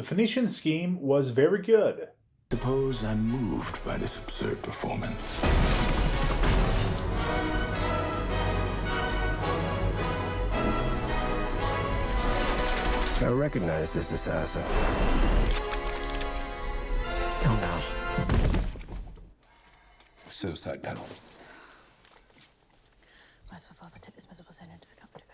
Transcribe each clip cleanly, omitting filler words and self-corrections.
The Phoenician scheme was very good. Suppose I'm moved by this absurd performance. I recognize this assassin. Oh no. Suicide pedal. Merciful Father, take this miserable sin into the cup to go.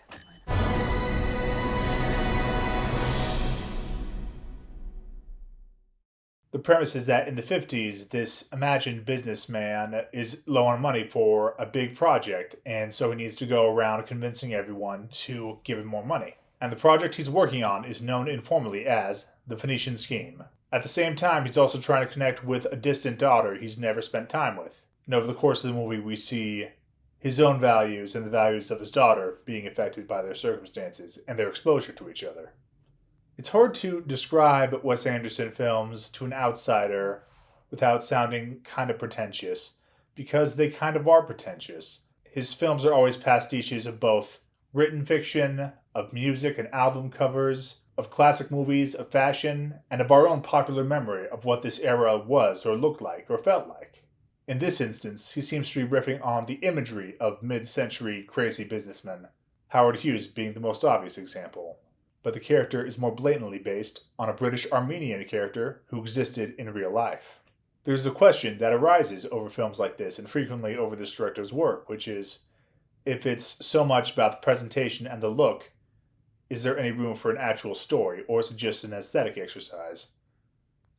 The premise is that in the 50s, this imagined businessman is low on money for a big project, and so he needs to go around convincing everyone to give him more money. And the project he's working on is known informally as the Phoenician scheme. At the same time, he's also trying to connect with a distant daughter he's never spent time with. And over the course of the movie, we see his own values and the values of his daughter being affected by their circumstances and their exposure to each other. It's hard to describe Wes Anderson films to an outsider without sounding kind of pretentious, because they kind of are pretentious. His films are always pastiches of both written fiction, of music and album covers, of classic movies, of fashion, and of our own popular memory of what this era was or looked like or felt like. In this instance, he seems to be riffing on the imagery of mid-century crazy businessmen, Howard Hughes being the most obvious example. But the character is more blatantly based on a British Armenian character who existed in real life. There's a question that arises over films like this and frequently over this director's work, which is, if it's so much about the presentation and the look, is there any room for an actual story, or is it just an aesthetic exercise?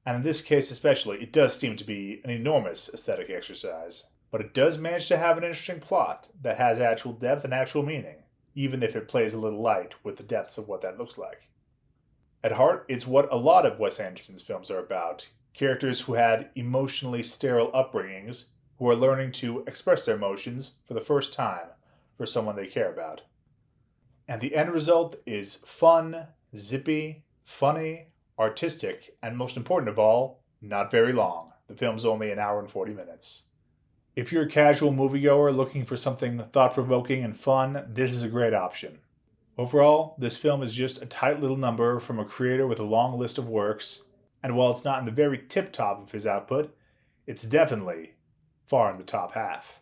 And in this case especially, it does seem to be an enormous aesthetic exercise. But it does manage to have an interesting plot that has actual depth and actual meaning, even if it plays a little light with the depths of what that looks like. At heart, it's what a lot of Wes Anderson's films are about. Characters who had emotionally sterile upbringings, who are learning to express their emotions for the first time for someone they care about. And the end result is fun, zippy, funny, artistic, and most important of all, not very long. The film's only an hour and 40 minutes. If you're a casual moviegoer looking for something thought-provoking and fun, this is a great option. Overall, this film is just a tight little number from a creator with a long list of works, and while it's not in the very tip-top of his output, it's definitely far in the top half.